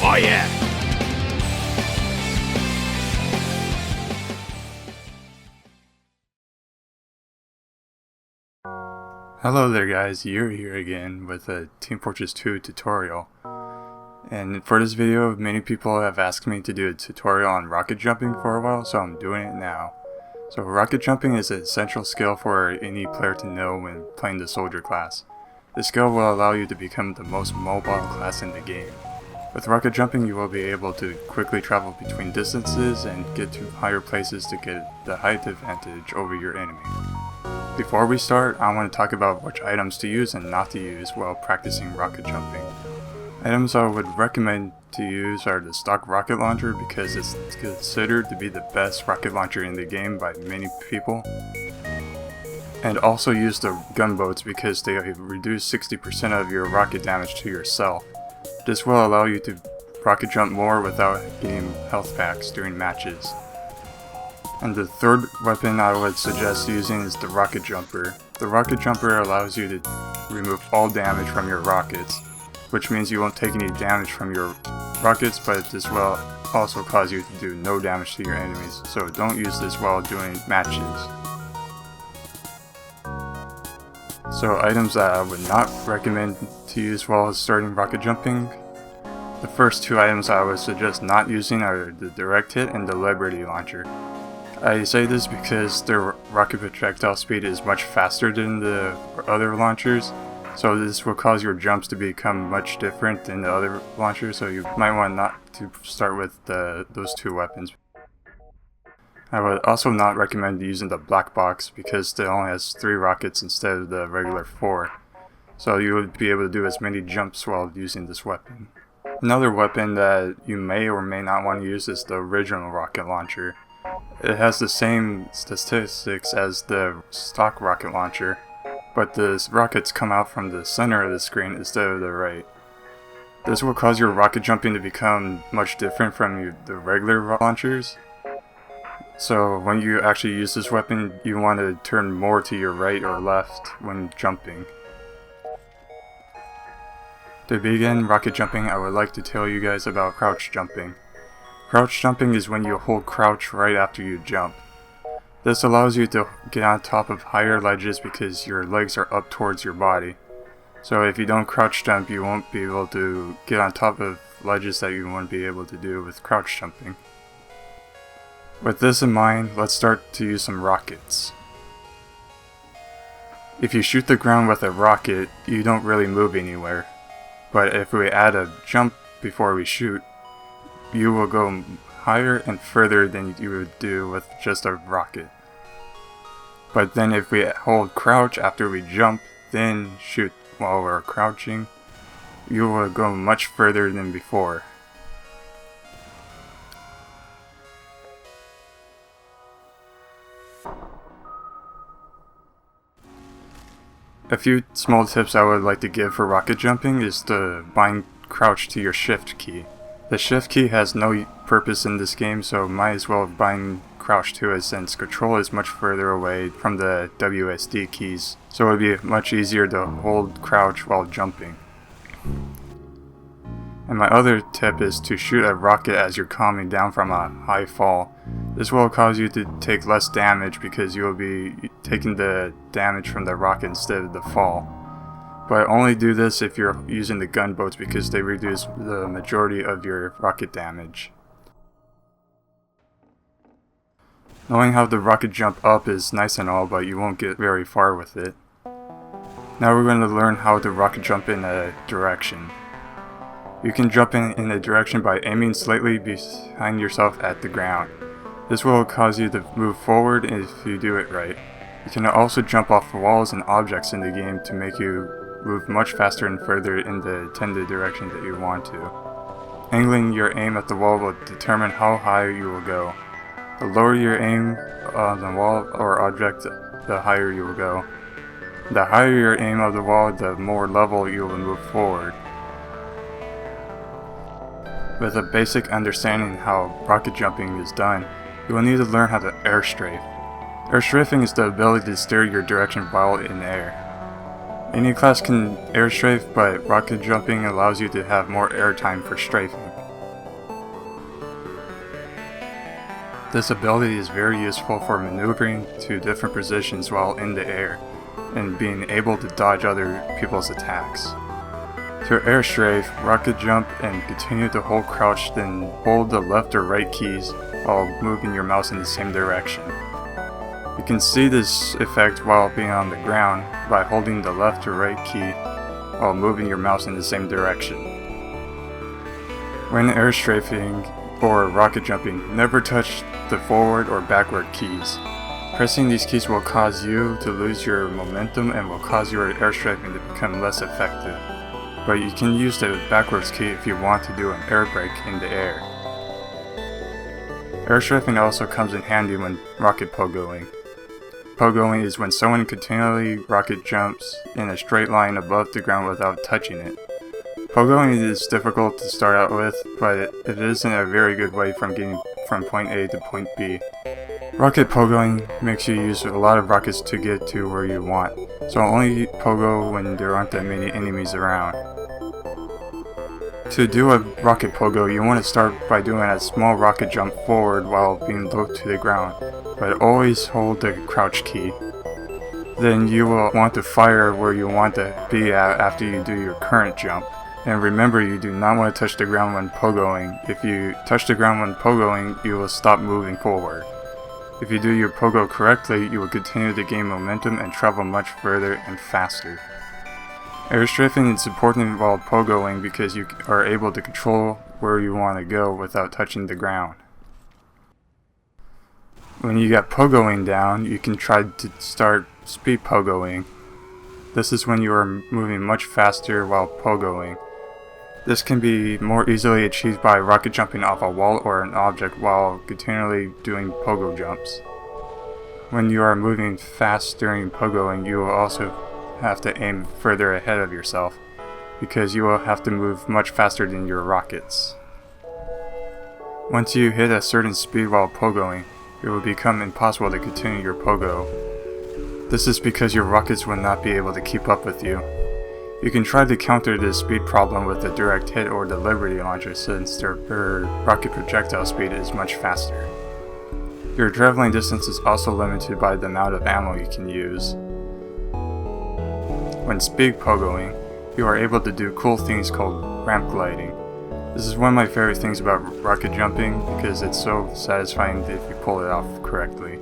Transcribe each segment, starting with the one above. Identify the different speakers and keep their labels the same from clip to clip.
Speaker 1: Oh yeah!
Speaker 2: Hello there guys, you're here again with a Team Fortress 2 tutorial. And for this video, many people have asked me to do a tutorial on rocket jumping for a while, so I'm doing it now. So rocket jumping is an essential skill for any player to know when playing the soldier class. This skill will allow you to become the most mobile class in the game. With rocket jumping, you will be able to quickly travel between distances and get to higher places to get the height advantage over your enemy. Before we start, I want to talk about which items to use and not to use while practicing rocket jumping. Items I would recommend to use are the stock rocket launcher because it's considered to be the best rocket launcher in the game by many people. And also use the gunboats because they reduce 60% of your rocket damage to yourself. This will allow you to rocket jump more without getting health packs during matches. And the third weapon I would suggest using is the rocket jumper. The rocket jumper allows you to remove all damage from your rockets, which means you won't take any damage from your rockets, but this will also cause you to do no damage to your enemies, so don't use this while doing matches. So items that I would not recommend to use while starting rocket jumping. The first two items I would suggest not using are the direct hit and the Liberty launcher. I say this because their rocket projectile speed is much faster than the other launchers, so this will cause your jumps to become much different than the other launchers, so you might want not to start with those two weapons. I would also not recommend using the black box because it only has 3 rockets instead of the regular 4, so you would be able to do as many jumps while using this weapon. Another weapon that you may or may not want to use is the original rocket launcher. It has the same statistics as the stock rocket launcher, but the rockets come out from the center of the screen instead of the right. This will cause your rocket jumping to become much different from the regular launchers. So when you actually use this weapon, you want to turn more to your right or left when jumping. To begin rocket jumping, I would like to tell you guys about crouch jumping. Crouch jumping is when you hold crouch right after you jump. This allows you to get on top of higher ledges because your legs are up towards your body. So if you don't crouch jump, you won't be able to get on top of ledges that you won't be able to do with crouch jumping. With this in mind, let's start to use some rockets. If you shoot the ground with a rocket, you don't really move anywhere. But if we add a jump before we shoot, you will go higher and further than you would do with just a rocket. But then if we hold crouch after we jump, then shoot while we're crouching, you will go much further than before. A few small tips I would like to give for rocket jumping is to bind crouch to your shift key. The shift key has no purpose in this game, so might as well bind crouch to it since control is much further away from the WSD keys, so it would be much easier to hold crouch while jumping. And my other tip is to shoot a rocket as you're coming down from a high fall. This will cause you to take less damage because you will be taking the damage from the rocket instead of the fall. But only do this if you're using the gunboats because they reduce the majority of your rocket damage. Knowing how to rocket jump up is nice and all, but you won't get very far with it. Now we're going to learn how to rocket jump in a direction. You can jump in a direction by aiming slightly behind yourself at the ground. This will cause you to move forward if you do it right. You can also jump off walls and objects in the game to make you move much faster and further in the intended direction that you want to. Angling your aim at the wall will determine how high you will go. The lower your aim on the wall or object, the higher you will go. The higher your aim of the wall, the more level you will move forward. With a basic understanding how rocket jumping is done, you will need to learn how to air strafe. Air strafing is the ability to steer your direction while in air. Any class can air strafe, but rocket jumping allows you to have more air time for strafing. This ability is very useful for maneuvering to different positions while in the air, and being able to dodge other people's attacks. To air strafe, rocket jump and continue to hold crouch, then hold the left or right keys while moving your mouse in the same direction. You can see this effect while being on the ground by holding the left or right key while moving your mouse in the same direction. When air strafing or rocket jumping, never touch the forward or backward keys. Pressing these keys will cause you to lose your momentum and will cause your air strafing to become less effective. But you can use the backwards key if you want to do an air brake in the air. Air strafing also comes in handy when rocket pogoing. Pogoing is when someone continually rocket jumps in a straight line above the ground without touching it. Pogoing is difficult to start out with, but it isn't a very good way from getting from point A to point B. Rocket pogoing makes you use a lot of rockets to get to where you want, so only pogo when there aren't that many enemies around. To do a rocket pogo, you want to start by doing a small rocket jump forward while being low to the ground, but always hold the crouch key. Then you will want to fire where you want to be at after you do your current jump. And remember, you do not want to touch the ground when pogoing. If you touch the ground when pogoing, you will stop moving forward. If you do your pogo correctly, you will continue to gain momentum and travel much further and faster. Air strafing is important while pogoing because you are able to control where you want to go without touching the ground. When you get pogoing down, you can try to start speed pogoing. This is when you are moving much faster while pogoing. This can be more easily achieved by rocket jumping off a wall or an object while continually doing pogo jumps. When you are moving fast during pogoing, you will also have to aim further ahead of yourself, because you will have to move much faster than your rockets. Once you hit a certain speed while pogoing, it will become impossible to continue your pogo. This is because your rockets will not be able to keep up with you. You can try to counter this speed problem with a direct hit or the Liberty launcher, since their rocket projectile speed is much faster. Your traveling distance is also limited by the amount of ammo you can use. When speed pogoing, you are able to do cool things called ramp gliding. This is one of my favorite things about rocket jumping because it's so satisfying if you pull it off correctly.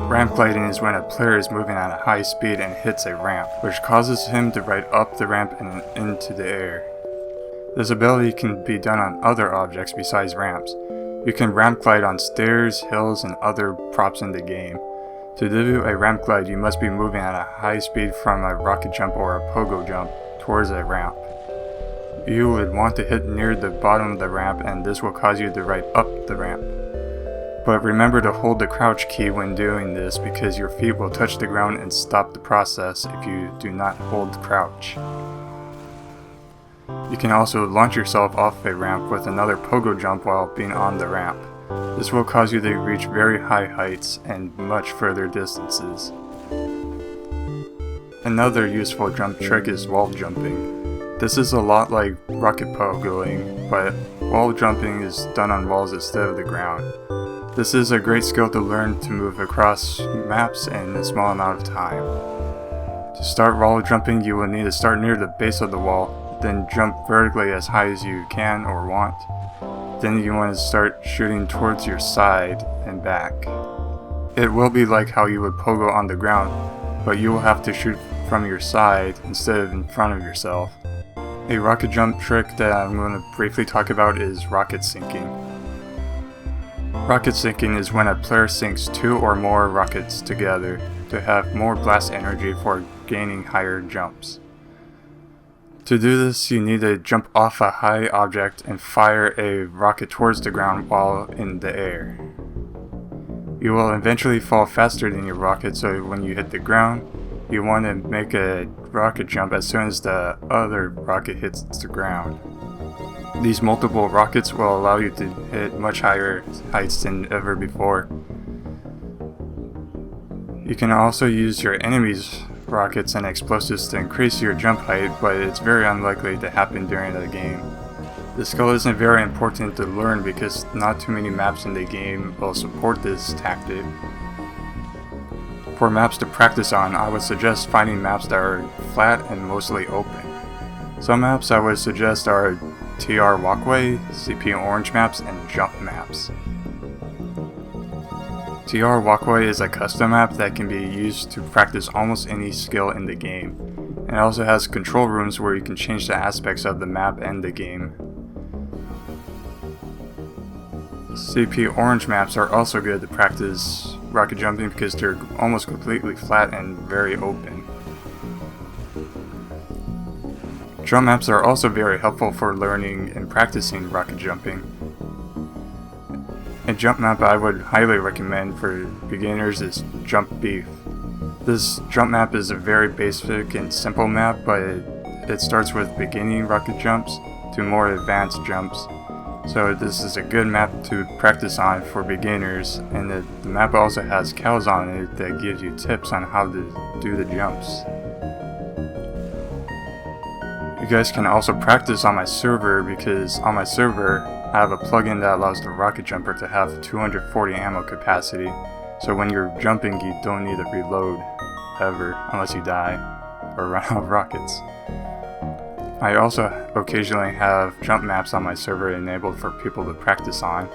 Speaker 2: Ramp gliding is when a player is moving at a high speed and hits a ramp, which causes him to ride up the ramp and into the air. This ability can be done on other objects besides ramps. You can ramp glide on stairs, hills, and other props in the game. To do a ramp glide, you must be moving at a high speed from a rocket jump or a pogo jump towards a ramp. You would want to hit near the bottom of the ramp, and this will cause you to ride up the ramp. But remember to hold the crouch key when doing this, because your feet will touch the ground and stop the process if you do not hold crouch. You can also launch yourself off a ramp with another pogo jump while being on the ramp. This will cause you to reach very high heights and much further distances. Another useful jump trick is wall jumping. This is a lot like rocket pogoing, but wall jumping is done on walls instead of the ground. This is a great skill to learn to move across maps in a small amount of time. To start wall jumping, you will need to start near the base of the wall, then jump vertically as high as you can or want. Then you want to start shooting towards your side and back. It will be like how you would pogo on the ground, but you will have to shoot from your side instead of in front of yourself. A rocket jump trick that I'm going to briefly talk about is rocket sinking. Rocket sinking is when a player sinks 2 or more rockets together to have more blast energy for gaining higher jumps. To do this, you need to jump off a high object and fire a rocket towards the ground while in the air. You will eventually fall faster than your rocket, so when you hit the ground, you want to make a rocket jump as soon as the other rocket hits the ground. These multiple rockets will allow you to hit much higher heights than ever before. You can also use your enemy's rockets and explosives to increase your jump height, but it's very unlikely to happen during the game. This skill isn't very important to learn because not too many maps in the game will support this tactic. For maps to practice on, I would suggest finding maps that are flat and mostly open. Some maps I would suggest are TR Walkway, CP Orange maps, and Jump maps. TR Walkway is a custom map that can be used to practice almost any skill in the game, and it also has control rooms where you can change the aspects of the map and the game. CP Orange maps are also good to practice rocket jumping because they're almost completely flat and very open. Jump maps are also very helpful for learning and practicing rocket jumping. A jump map I would highly recommend for beginners is Jump Beef. This jump map is a very basic and simple map, but it starts with beginning rocket jumps to more advanced jumps. So this is a good map to practice on for beginners, and the map also has cows on it that gives you tips on how to do the jumps. You guys can also practice on my server because on my server I have a plugin that allows the rocket jumper to have 240 ammo capacity, so when you're jumping you don't need to reload ever unless you die or run out of rockets. I also occasionally have jump maps on my server enabled for people to practice on.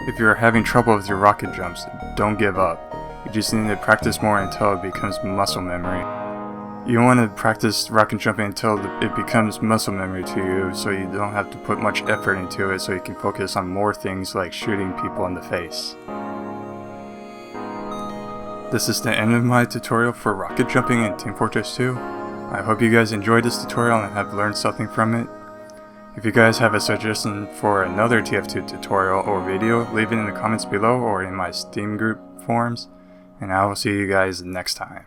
Speaker 2: If you're having trouble with your rocket jumps, don't give up. You just need to practice more until it becomes muscle memory. You want to practice rocket jumping until it becomes muscle memory to you, so you don't have to put much effort into it, so you can focus on more things like shooting people in the face. This is the end of my tutorial for rocket jumping in Team Fortress 2. I hope you guys enjoyed this tutorial and have learned something from it. If you guys have a suggestion for another TF2 tutorial or video, leave it in the comments below or in my Steam group forums, and I will see you guys next time.